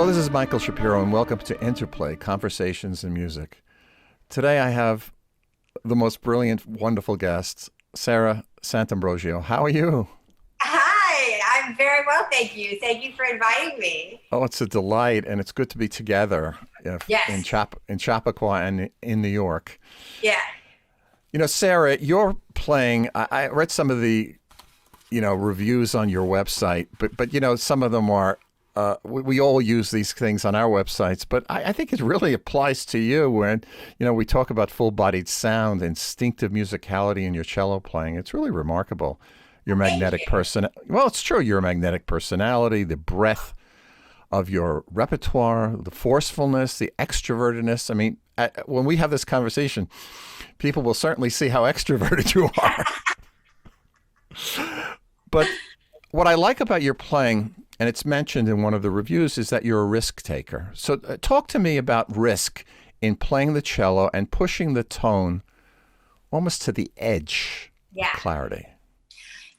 Hello, this is Michael Shapiro, and welcome to Interplay, Conversations in Music. Today I have the most brilliant, wonderful guest, Sara SantAmbrogio. How are you? Hi, I'm very well, thank you. Thank you for inviting me. Oh, it's a delight, and it's good to be together in Yes. Chappaqua and in New York. Yeah. You know, Sara, you're playing. I read some of the, reviews on your website, but some of them are. We all use these things on our websites, but I think it really applies to you when, we talk about full-bodied sound, instinctive musicality in your cello playing. It's really remarkable. Your Thank magnetic you. person. Well, it's true. Your magnetic personality, the breadth of your repertoire, the forcefulness, the extrovertedness. I mean, when we have this conversation, people will certainly see how extroverted you are. But what I like about your playing, and it's mentioned in one of the reviews, is that you're a risk taker. So talk to me about risk in playing the cello and pushing the tone almost to the edge of Yeah. clarity.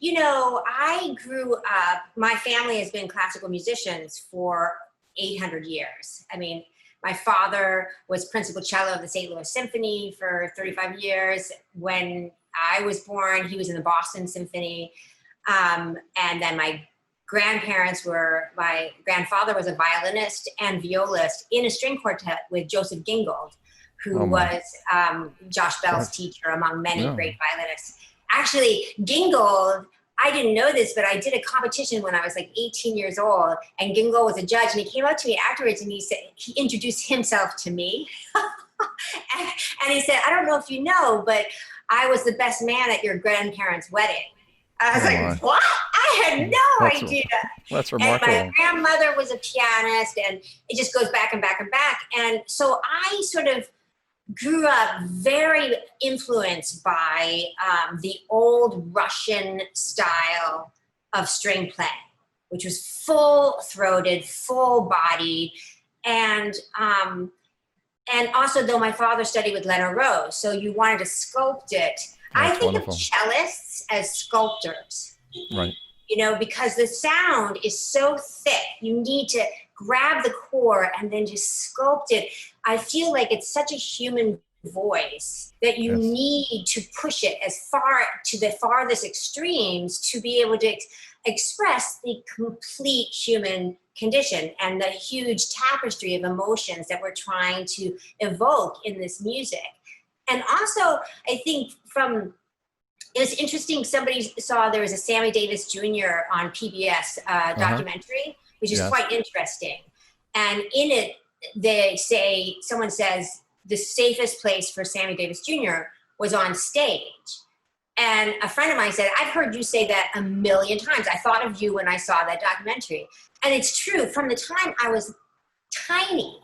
I grew up, my family has been classical musicians for 800 years. I mean, my father was principal cello of the St. Louis Symphony for 35 years. When I was born, he was in the Boston Symphony. And then my grandfather was a violinist and violist in a string quartet with Joseph Gingold, who Oh my. was Josh Bell's What? teacher among many No. great violinists. Actually, Gingold, I didn't know this, but I did a competition when I was like 18 years old, and Gingold was a judge, and he came up to me afterwards and he introduced himself to me. and he said, I don't know if you know, but I was the best man at your grandparents' wedding. I was Oh my. like, what? I had no That's idea. that's And my remarkable. grandmother was a pianist, and it just goes back and back and back. And so I sort of grew up very influenced by the old Russian style of string playing, which was full-throated, full-bodied, and also though my father studied with Leonard Rose, so you wanted to sculpt it. Oh, I that's think of wonderful. cellists as sculptors, Right. because the sound is so thick. You need to grab the core and then just sculpt it. I feel like it's such a human voice that you Yes. need to push it as far to the farthest extremes to be able to express the complete human condition and the huge tapestry of emotions that we're trying to evoke in this music. And also, I think it was interesting. Somebody saw there was a Sammy Davis Jr. on PBS Uh-huh. documentary, which is Yes. quite interesting. And in it, someone says the safest place for Sammy Davis Jr. was on stage. And a friend of mine said, I've heard you say that a million times. I thought of you when I saw that documentary. And it's true. From the time I was tiny,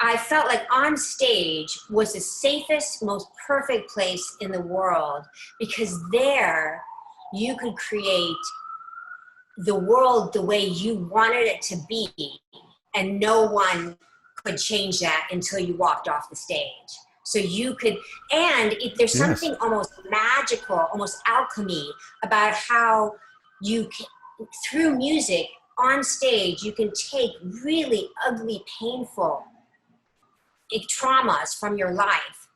I felt like on stage was the safest, most perfect place in the world, because there you could create the world the way you wanted it to be, and no one could change that until you walked off the stage. So you could, there's Yes. something almost magical, almost alchemy about how you can, through music on stage, you can take really ugly, painful traumas from your life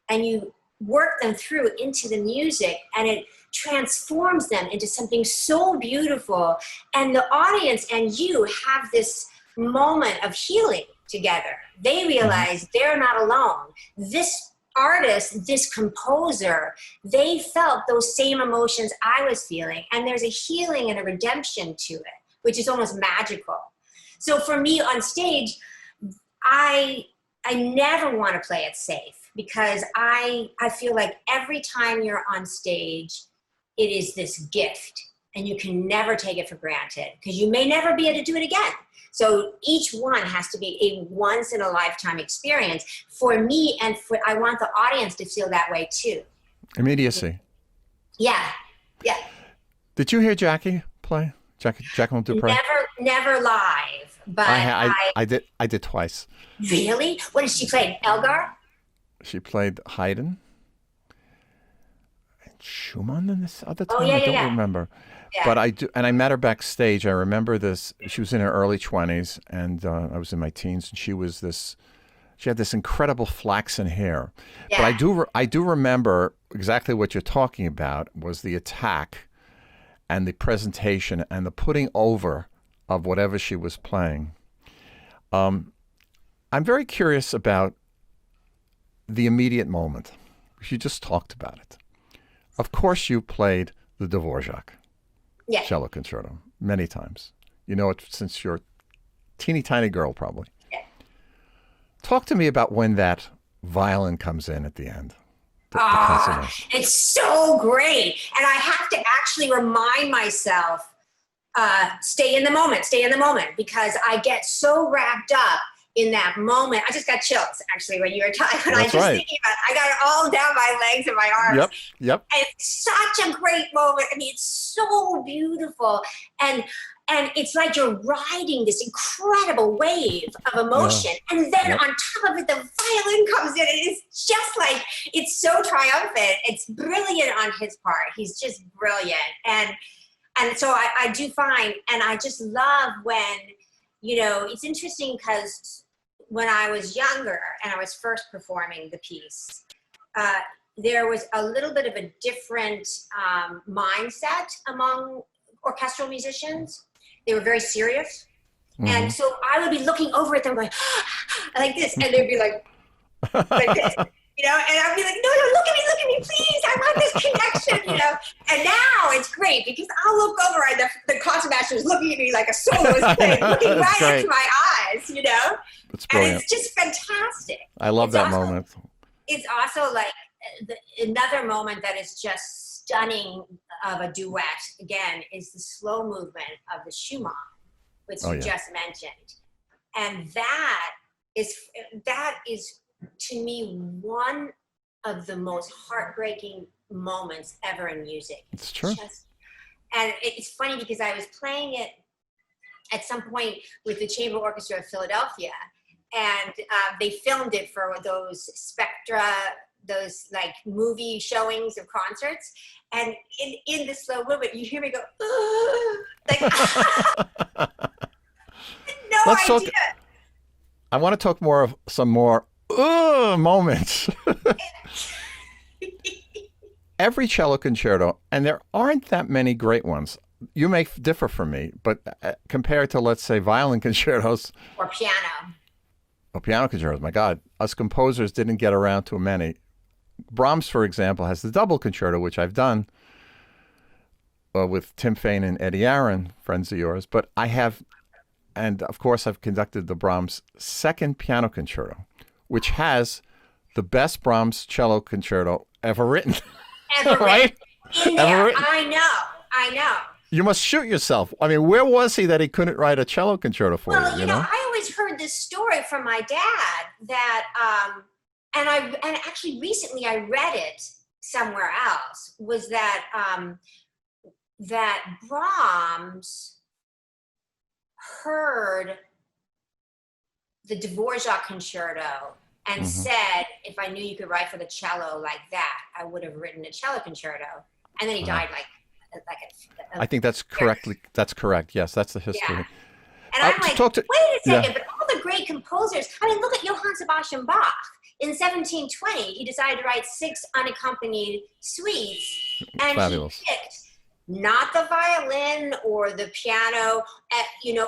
and you work them through into the music, and it transforms them into something so beautiful, and the audience and you have this moment of healing together. They Hmm. realize they're not alone. This artist, this composer, they felt those same emotions I was feeling, and there's a healing and a redemption to it, which is almost magical. So for me on stage, I never want to play it safe, because I feel like every time you're on stage, it is this gift, and you can never take it for granted, because you may never be able to do it again. So each one has to be a once in a lifetime experience for me, and I want the audience to feel that way too. Immediacy. Yeah, yeah. Did you hear Jackie play? Jacqueline Dupre? Never live, but I did twice. really? What did she play? Elgar? She played Haydn. Schumann in this other Oh, time? yeah, I yeah, don't yeah. remember. Yeah. But I do, and I met her backstage. I remember this. She was in her early 20s, and I was in my teens, and she had this incredible flaxen hair. But Yeah. I do remember exactly what you're talking about was the attack and the presentation and the putting over of whatever she was playing. I'm very curious about the immediate moment. You just talked about it. Of course, you played the Dvorak Yeah. cello concerto many times. You know it since you're a teeny tiny girl, probably. Yeah. Talk to me about when that violin comes in at the end. The Ah, consummation. it's so great. And I have to actually remind myself, stay in the moment, because I get so wrapped up in that moment. I just got chills actually when you were talking, when I That's just right. thinking about it, I got it all down my legs and my arms. Yep, yep. And it's such a great moment. I mean, it's so beautiful. And it's like you're riding this incredible wave of emotion. Yeah. And then Yep. on top of it, the violin comes in. And it's just like, it's so triumphant. It's brilliant on his part. He's just brilliant. And so I do find, and I just love when, it's interesting because when I was younger and I was first performing the piece, there was a little bit of a different mindset among orchestral musicians. They were very serious. Mm-hmm. And so I would be looking over at them going, like this, and they'd be like this, and I'd be like, no, look at me, please, I want this connection, And now it's great because I'll look over and the concertmaster is looking at me like a soloist playing, looking right great. into my eyes, It's brilliant. And it's just fantastic. I love It's that also, moment. It's also like another moment that is just stunning of a duet, again, is the slow movement of the Schumann, which you just mentioned. And that is to me one of the most heartbreaking moments ever in music. It's true. And it's funny because I was playing it at some point with the Chamber Orchestra of Philadelphia, and they filmed it for those Spectra, those like movie showings of concerts. And in the slow movement, you hear me go, like, no idea. I want to talk more of some more moments. Every cello concerto, and there aren't that many great ones. You may differ from me, but compared to, let's say, violin concertos or piano. Or piano concertos, my God, us composers didn't get around to many. Brahms, for example, has the double concerto, which I've done with Tim Fain and Eddie Aaron, friends of yours. But I have, and of course, I've conducted the Brahms second piano concerto, which has the best Brahms cello concerto ever written. Ever right? In there. Written. I know. You must shoot yourself. I mean, where was he that he couldn't write a cello concerto for you? You know, I always heard this story from my dad that, and actually recently I read it somewhere else, was that that Brahms heard the Dvorak concerto and said, if I knew you could write for the cello like that, I would have written a cello concerto. And then he died I think that's correctly. That's correct. Yes, that's the history. Yeah. And I'm like, wait a second, but all the great composers, I mean, look at Johann Sebastian Bach. In 1720, he decided to write 6 unaccompanied suites. And Fabulous. He picked not the violin or the piano,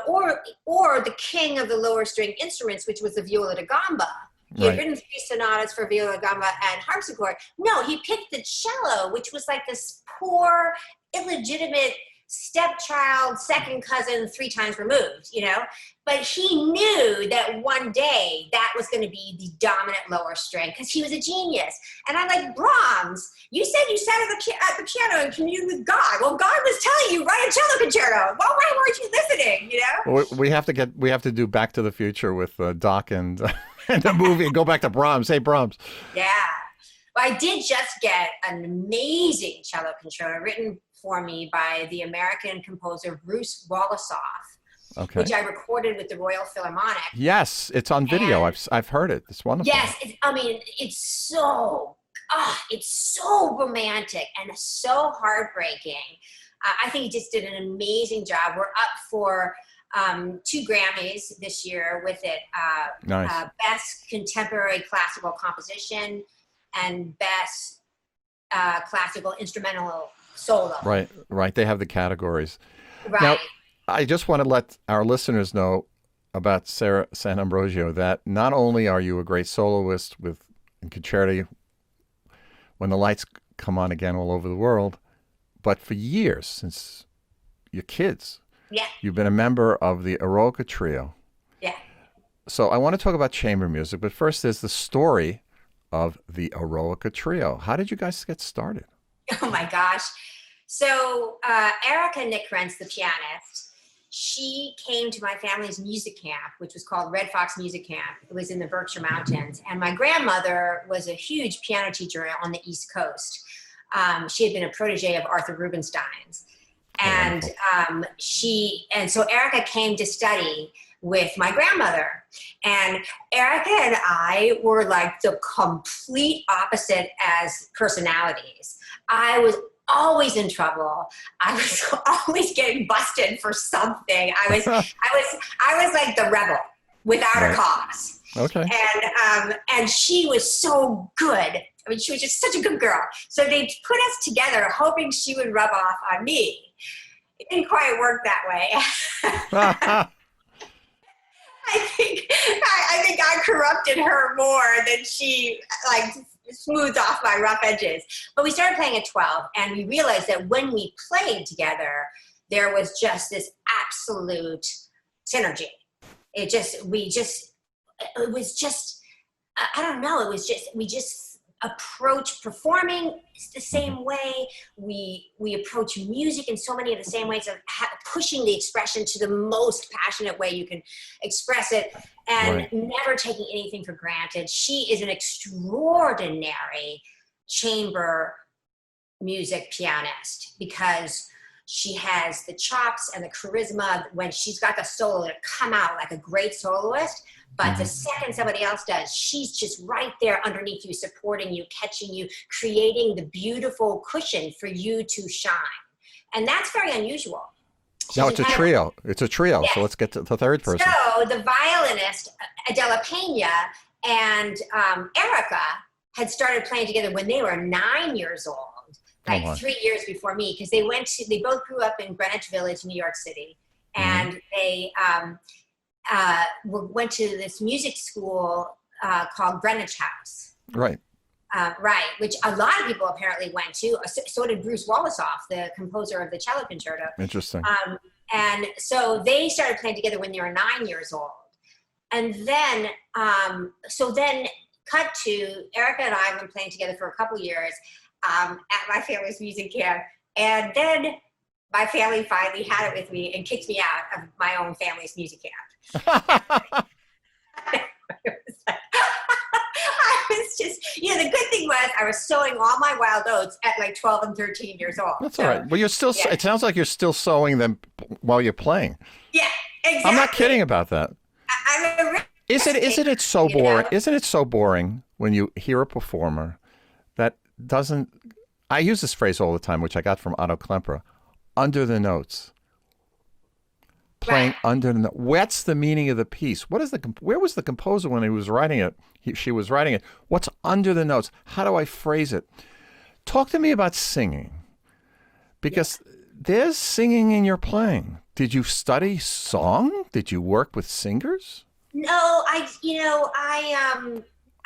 or the king of the lower string instruments, which was the viola da gamba. He had written 3 sonatas for viola da gamba and harpsichord. No, he picked the cello, which was like this poor, illegitimate stepchild, second cousin, 3 times removed, But he knew that one day that was going to be the dominant lower string because he was a genius. And I'm like, Brahms, you said you sat at the piano and communed with God. Well, God was telling you, write a cello concerto. Well, why weren't you listening, Well, we have to do Back to the Future with Doc and the movie and go back to Brahms. Hey, Brahms. Yeah. Well, I did just get an amazing cello concerto written for me by the American composer Bruce Wolosoff, which I recorded with the Royal Philharmonic. Yes, it's on video. I've heard it. It's wonderful. Yes, it's so it's so romantic and so heartbreaking. I think he just did an amazing job. We're up for 2 Grammys this year with it. Nice. Best Contemporary Classical Composition and Best Classical Instrumental Solo. Right, right. They have the categories. Right. Now, I just want to let our listeners know about Sara SantAmbrogio that not only are you a great soloist with concerti when the lights come on again all over the world, but for years, since your kids, Yeah. you've been a member of the Eroica Trio. Yeah. So I want to talk about chamber music, but first there's the story of the Eroica Trio. How did you guys get started? Oh my gosh. So Erica Nickrentz, the pianist, she came to my family's music camp, which was called Red Fox Music Camp. It was in the Berkshire Mountains. And my grandmother was a huge piano teacher on the East Coast. She had been a protege of Arthur Rubinstein's. And so Erica came to study with my grandmother. And Erica and I were like the complete opposite as personalities. I was always in trouble. I was always getting busted for something. I was like the rebel without a cause. Okay. And she was so good. I mean, she was just such a good girl. So they put us together hoping she would rub off on me. It didn't quite work that way. I think I corrupted her more than she smoothed off my rough edges. But we started playing at 12, and we realized that when we played together, there was just this absolute synergy. We just approach performing the same way. We approach music in so many of the same ways of pushing the expression to the most passionate way you can express it, and never taking anything for granted. She is an extraordinary chamber music pianist because she has the chops and the charisma when she's got the solo to come out like a great soloist. But the second somebody else does, she's just right there underneath you, supporting you, catching you, creating the beautiful cushion for you to shine. And that's very unusual. No, it's a trio. It's a trio. Yes. So let's get to the third person. So the violinist, Adela Pena, and Erica had started playing together when they were 9 years old, 3 years before me, because they both grew up in Greenwich Village, New York City. And they went to this music school called Greenwich House. Right. Which a lot of people apparently went to. So did Bruce Wallasoff, the composer of the cello concerto. Interesting. And so they started playing together when they were 9 years old. And then, cut to Erica and I have been playing together for a couple years at my family's music camp. And then my family finally had it with me and kicked me out of my own family's music camp. I was just, the good thing was I was sowing all my wild oats at 12 and 13 years old. That's all right. Well, you're still, it sounds like you're still sowing them while you're playing. Yeah, exactly. I'm not kidding about that. Isn't it so boring? Isn't it so boring when you hear a performer that doesn't, I use this phrase all the time, which I got from Otto Klemperer, under the notes. Playing under the notes. What's the meaning of the piece? Where was the composer when he was writing it? She was writing it. What's under the notes? How do I phrase it? Talk to me about singing, because there's singing in your playing. Did you study song? Did you work with singers? No, I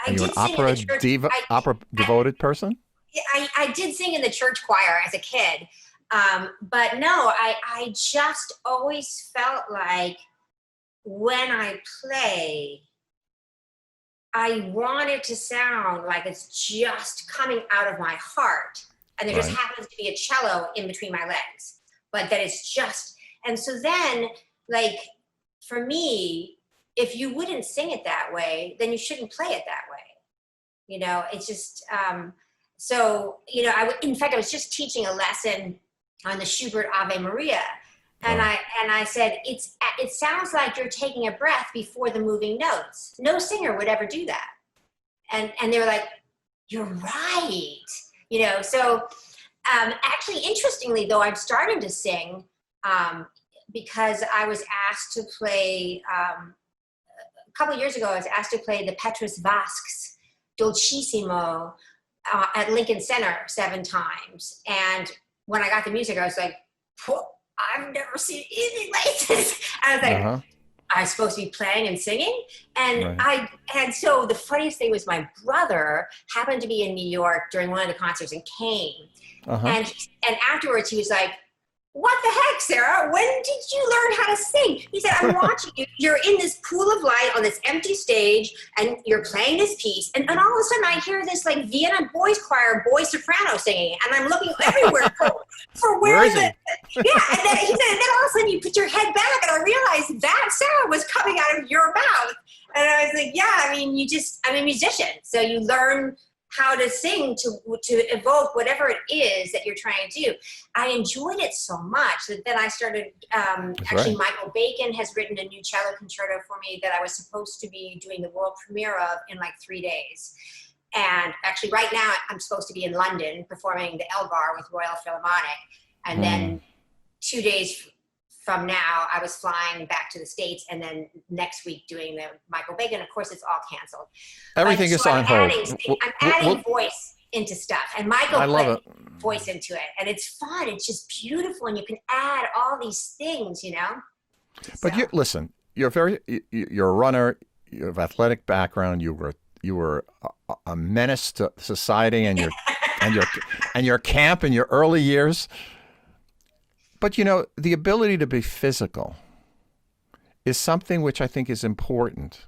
Are you did an sing opera in the church. diva, opera devoted person? I did sing in the church choir as a kid. But no, I just always felt like when I play, I want it to sound like it's just coming out of my heart. And there just happens to be a cello in between my legs. But that it's just, and so then, for me, if you wouldn't sing it that way, then you shouldn't play it that way. It's just, in fact, I was just teaching a lesson on the Schubert Ave Maria. And I said, it sounds like you're taking a breath before the moving notes. No singer would ever do that. And they were like, you're right. So actually, interestingly, though, I'm starting to sing because I was asked to play, a couple of years ago, I was asked to play the Petrus Vasquez Dolcissimo at Lincoln Center 7 times. And when I got the music, I was like, I've never seen anything like this. I was like, I was supposed to be playing and singing. And and so the funniest thing was my brother happened to be in New York during one of the concerts and came. And afterwards he was like, what the heck, Sara? When did you learn how to sing? He said, I'm watching you. You're in this pool of light on this empty stage and you're playing this piece. And all of a sudden I hear this like Vienna boys choir, boy soprano singing. And I'm looking everywhere for where is it? Yeah. And then he said, and then all of a sudden you put your head back and I realized that Sara was coming out of your mouth. And I was like, yeah, I mean, I'm a musician. So you learn how to sing to evoke whatever it is that you're trying to do. I enjoyed it so much that then I started, Michael Bacon has written a new cello concerto for me that I was supposed to be doing the world premiere of in like 3 days. And actually right now I'm supposed to be in London performing the Elgar with Royal Philharmonic. And then 2 days from now, I was flying back to the States, and then next week doing the Michael Bacon. Of course, it's all canceled. Everything is on hold. I'm adding voice into stuff, and Michael put voice into it, and it's fun. It's just beautiful, and you can add all these things, But listen, you're a runner. You have athletic background. You were a menace to society, and your camp in your early years. But, the ability to be physical is something which I think is important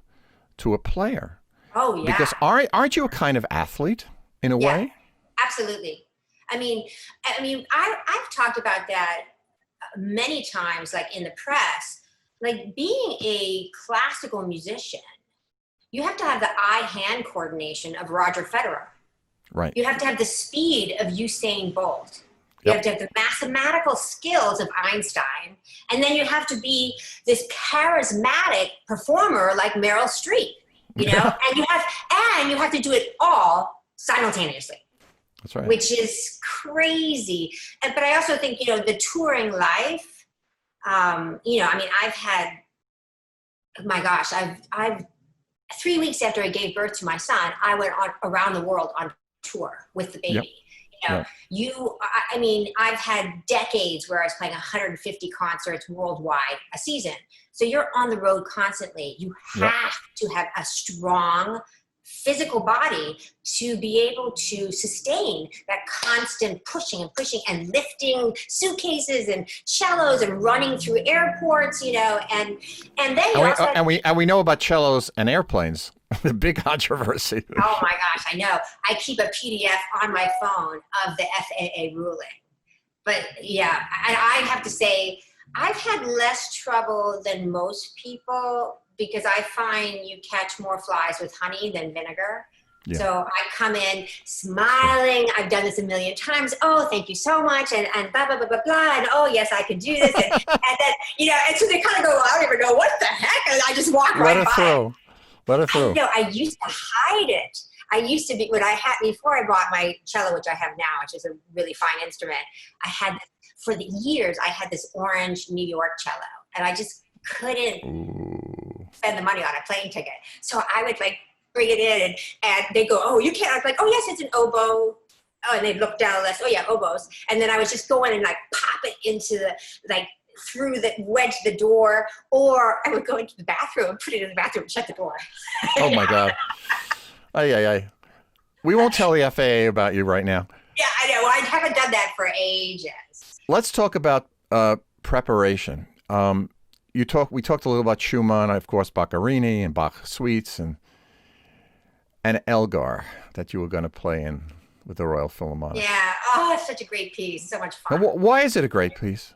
to a player. Oh, yeah. Because aren't you a kind of athlete in a way? Absolutely. I mean, I've talked about that many times, like in the press, like being a classical musician, you have to have the eye-hand coordination of Roger Federer. Right. You have to have the speed of Usain Bolt. You have to have the mathematical skills of Einstein, and then you have to be this charismatic performer like Meryl Streep, and you have to do it all simultaneously. That's right. Which is crazy. But I also think, the touring life, I've had, oh my gosh, I've 3 weeks after I gave birth to my son, I went around the world on tour with the baby. I've had decades where I was playing 150 concerts worldwide a season. So you're on the road constantly. You have to have a strong physical body to be able to sustain that constant pushing and lifting suitcases and cellos and running through airports, and then we know about cellos and airplanes. The big controversy. Oh my gosh, I know. I keep a PDF on my phone of the FAA ruling. But yeah, and I have to say, I've had less trouble than most people because I find you catch more flies with honey than vinegar. Yeah. So I come in smiling. I've done this a million times. Oh, thank you so much. And blah, blah, blah, blah, blah. And oh, yes, I can do this. And then, and so they kind of go, I don't even know what the heck. And I just walk right by. Let it through. I used to hide it. I used to be, before I bought my cello, which I have now, which is a really fine instrument, for the years, I had this orange New York cello. And I just couldn't spend the money on a plane ticket. So I would bring it in and they go, oh, you can't. I was like, oh yes, it's an oboe. Oh, and they'd look down the list. Oh yeah, oboes. And then I would just go in and pop it into through the wedge the door, or I would go into the bathroom, put it in the bathroom, and shut the door. Oh my God. Ay. We won't tell the FAA about you right now. Yeah, I know. I haven't done that for ages. Let's talk about preparation. We talked a little about Schumann, of course, Boccherini and Bach suites, and Elgar that you were going to play in with the Royal Philharmonic. Yeah. Oh, it's such a great piece. So much fun. Now, why is it a great piece?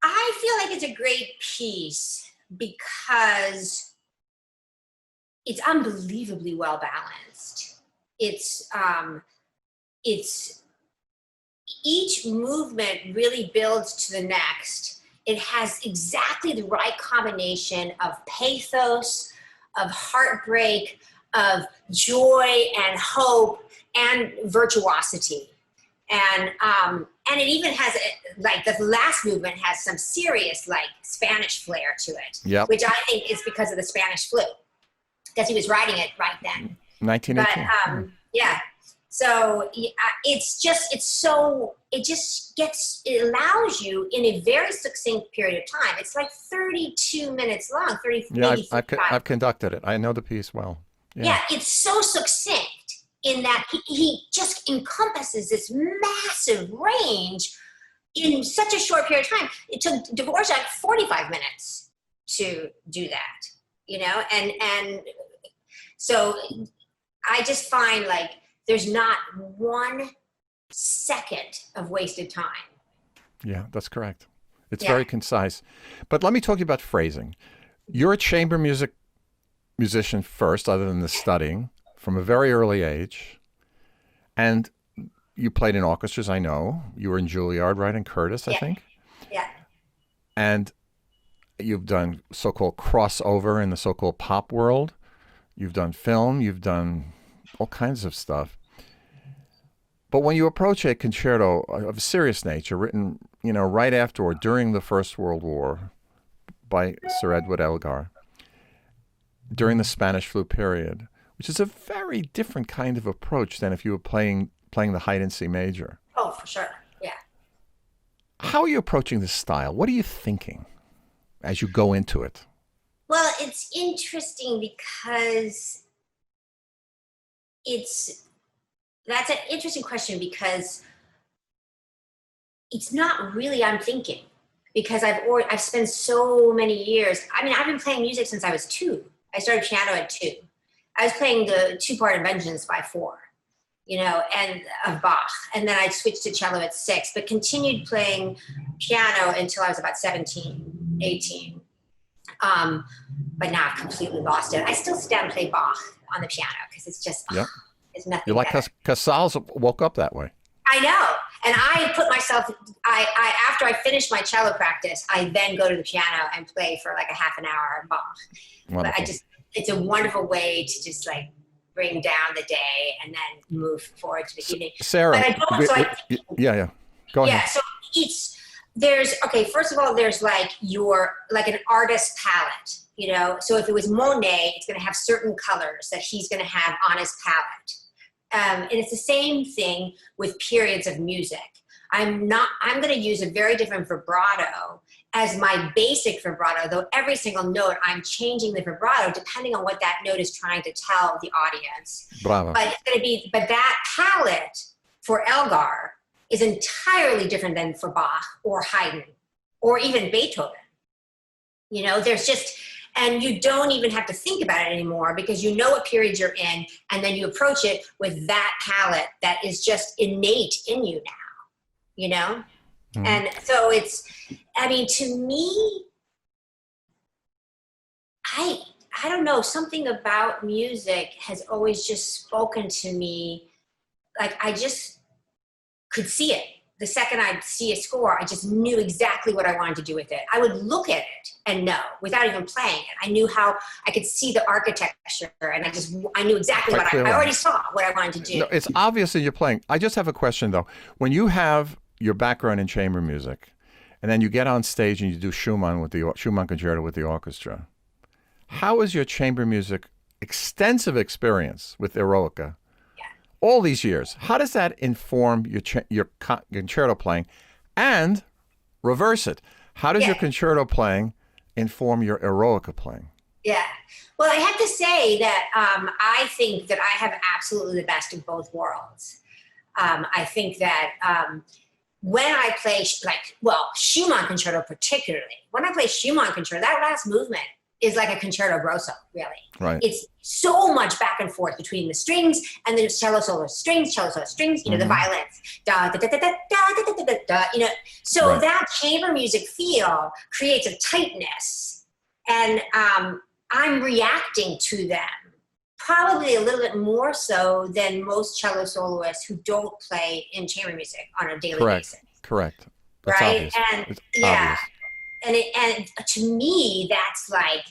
I feel like it's a great piece because it's unbelievably well balanced. It's each movement really builds to the next. It has exactly the right combination of pathos, of heartbreak, joy and hope and virtuosity. And it even has, like, the last movement has some serious, like, Spanish flair to it, Yep. which I think is because of the Spanish flu, because he was writing it right then. 1918. But yeah, so it allows you in a very succinct period of time. It's like 32 minutes long, 30, Yeah, maybe I've conducted it. I know the piece well. Yeah, it's so succinct in that he just encompasses this massive range in such a short period of time. It took Dvorak 45 minutes to do that, you know? And so I just find, like, there's not 1 second of wasted time. Yeah, that's correct. It's very concise. But let me talk to you about phrasing. You're a chamber musician first, other than the studying, from a very early age. And you played in orchestras, I know. You were in Juilliard, right? And Curtis, I think. Yeah. And you've done so-called crossover in the so-called pop world. You've done film. You've done all kinds of stuff. But when you approach a concerto of a serious nature, written, you know, right after or during the First World War by Sir Edward Elgar, during the Spanish flu period, which is a very different kind of approach than if you were playing the Haydn in C major. Oh, for sure. Yeah. How are you approaching this style? What are you thinking as you go into it? Well, it's interesting because that's an interesting question, because it's not really I'm thinking, because I've spent so many years. I mean, I've been playing music since I was 2. I started piano at 2. I was playing the 2-part Inventions by 4, you know, and of Bach. And then I switched to cello at 6, but continued playing piano until I was about 17, 18. But now I've completely lost it. I still sit down and play Bach on the piano because it's just, it's nothing. You're like Casals woke up that way. I know. And I put myself, after I finish my cello practice, I then go to the piano and play for like a half an hour of Bach. Wonderful. But it's a wonderful way to just, like, bring down the day and then move forward to the evening. Sarah, But I don't, yeah. Go ahead. Yeah, so first of all, there's like an artist palette, you know? So if it was Monet, it's gonna have certain colors that he's gonna have on his palette. And it's the same thing with periods of music. I'm gonna use a very different vibrato as my basic vibrato, though every single note I'm changing the vibrato depending on what that note is trying to tell the audience. Bravo. But that palette for Elgar is entirely different than for Bach or Haydn or even Beethoven. You know, and you don't even have to think about it anymore because you know what period you're in, and then you approach it with that palette that is just innate in you now, you know? Mm-hmm. And so to me, I don't know, something about music has always just spoken to me. Like, I just could see it. The second I'd see a score, I just knew exactly what I wanted to do with it. I would look at it and know without even playing it. I knew how I could see the architecture, and I knew exactly what I already saw what I wanted to do. No, it's obvious that you're playing. I just have a question though. When you have your background in chamber music, and then you get on stage and you do Schumann concerto with the orchestra, how is your chamber music extensive experience with Eroica? All these years, how does that inform your concerto playing, and reverse it? How does your concerto playing inform your Eroica playing? Yeah. Well, I have to say that I think that I have absolutely the best of both worlds. I think that when I play, Schumann concerto particularly, when I play Schumann concerto, that last movement is like a concerto grosso, really. Right. It's so much back and forth between the strings and the cello solo strings, you know, the violins, da da da da da da da da da da, you know. So that chamber music feel creates a tightness, and I'm reacting to them probably a little bit more so than most cello soloists who don't play in chamber music on a daily basis. Correct. That's right? Obvious. And it's obvious. And to me, that's like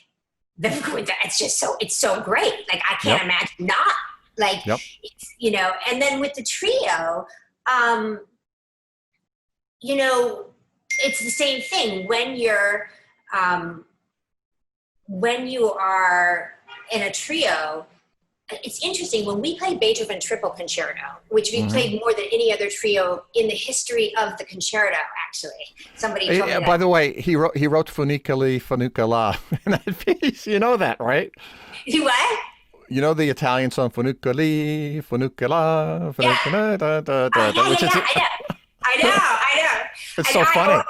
it's just it's so great. Like I can't imagine not. Like, it's, you know, and then with the trio, you know, it's the same thing when you are in a trio. It's interesting when we play Beethoven Triple Concerto, which we played more than any other trio in the history of the concerto. Actually, somebody told me that. By the way, he wrote Funiculi Funicula in that piece. You know that, right? You what? You know the Italian song Funiculi Funicula Funicula. I know. It's so funny.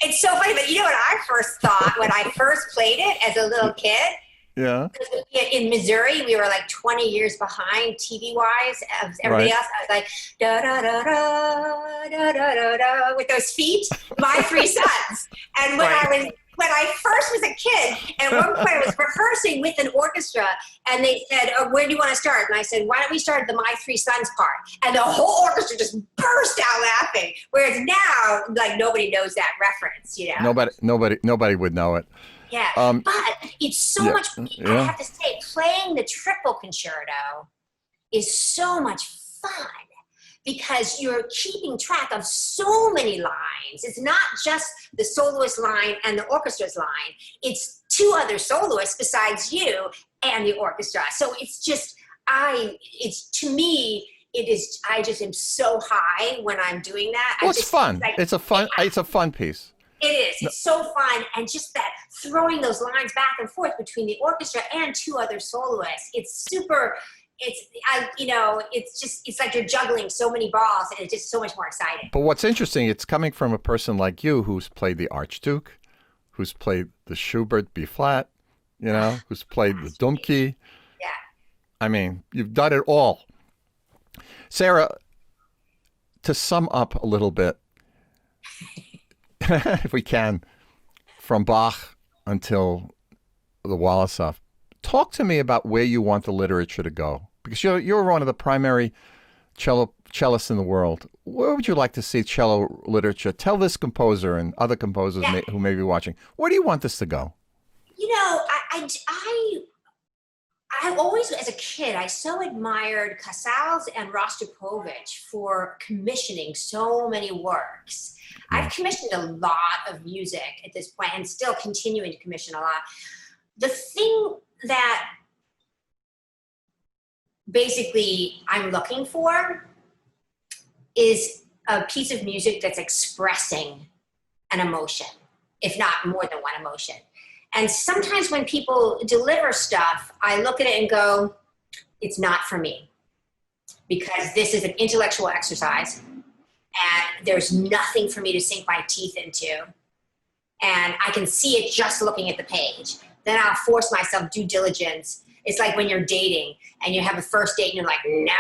It's so funny, but you know what I first thought when I first played it as a little kid? Yeah. In Missouri, we were like 20 years behind TV-wise of everybody else. I was like, da da da da da da da da with those feet, My Three Sons. And when I first was a kid, and at one point I was rehearsing with an orchestra, and they said, "Oh, where do you want to start?" And I said, "Why don't we start the My Three Sons part?" And the whole orchestra just burst out laughing. Whereas now, like nobody knows that reference, you know. Nobody would know it. Yeah, but it's so much. I have to say, playing the triple concerto is so much fun because you're keeping track of so many lines. It's not just the soloist line and the orchestra's line. It's two other soloists besides you and the orchestra. So it's just, to me, it is. I just am so high when I'm doing that. Well, it's fun. It's a fun piece. It is. It's so fun. And just that throwing those lines back and forth between the orchestra and two other soloists. It's super, it's like you're juggling so many balls and it's just so much more exciting. But what's interesting, it's coming from a person like you who's played the Archduke, who's played the Schubert B flat, you know, who's played the Dumke. Yeah. I mean, you've done it all. Sara, to sum up a little bit, if we can, from Bach until the Wolosoff, talk to me about where you want the literature to go. Because you're one of the primary cellists in the world. Where would you like to see cello literature? Tell this composer and other composers who may be watching, where do you want this to go? You know, I always, as a kid, I so admired Casals and Rostropovich for commissioning so many works. I've commissioned a lot of music at this point and still continuing to commission a lot. The thing that basically I'm looking for is a piece of music that's expressing an emotion, if not more than one emotion. And sometimes when people deliver stuff, I look at it and go, it's not for me, because this is an intellectual exercise and there's nothing for me to sink my teeth into. And I can see it just looking at the page. Then I'll force myself due diligence. It's like when you're dating and you have a first date and you're like, no.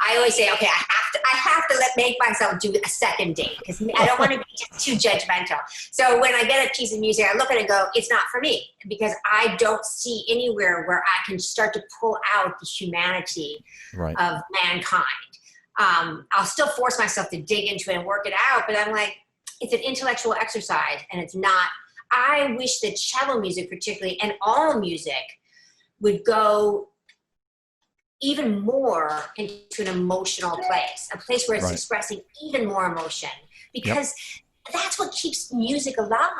I always say, okay, I have to make myself do a second date because I don't want to be just too judgmental. So when I get a piece of music, I look at it and go, it's not for me, because I don't see anywhere where I can start to pull out the humanity of mankind. I'll still force myself to dig into it and work it out, but I'm like, it's an intellectual exercise and it's not. I wish that cello music particularly, and all music, would go even more into an emotional place, a place where it's expressing even more emotion, because that's what keeps music alive,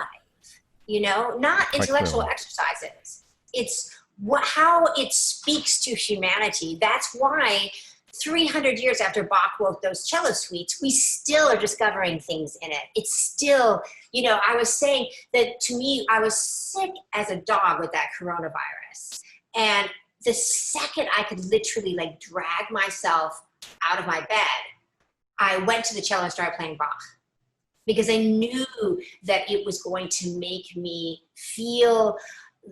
you know, not intellectual exercises. It's how it speaks to humanity. That's why 300 years after Bach wrote those cello suites, we still are discovering things in it. It's still, you know, I was saying that to me, I was sick as a dog with that coronavirus. And the second I could literally like drag myself out of my bed, I went to the cello and started playing Bach, because I knew that it was going to make me feel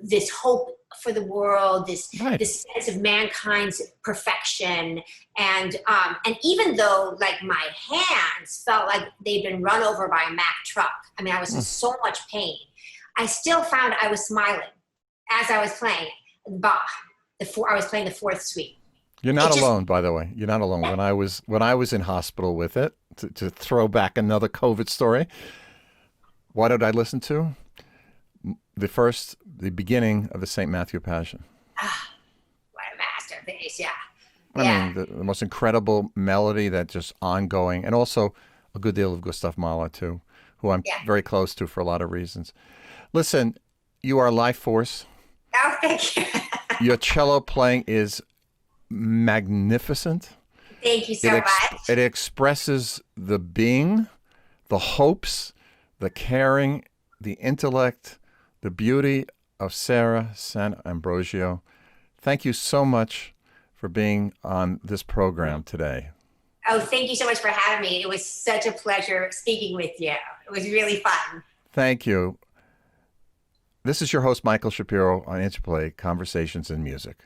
this hope for the world, this sense of mankind's perfection. And even though like my hands felt like they'd been run over by a Mack truck, I mean, I was in so much pain, I still found I was smiling as I was playing Bach. I was playing the fourth suite. You're not alone, by the way. You're not alone. When I was in hospital with it, to throw back another COVID story, what did I listen to? the beginning of the St. Matthew Passion. What a masterpiece, yeah. I mean, the most incredible melody that just ongoing, and also a good deal of Gustav Mahler too, who I'm very close to for a lot of reasons. Listen, you are a life force. Oh, thank you. Your cello playing is magnificent. Thank you so much. It expresses the being, the hopes, the caring, the intellect, the beauty of Sara SantAmbrogio. Thank you so much for being on this program today. Oh, thank you so much for having me. It was such a pleasure speaking with you. It was really fun. Thank you. This is your host, Michael Shapiro, on Interplay Conversations in Music.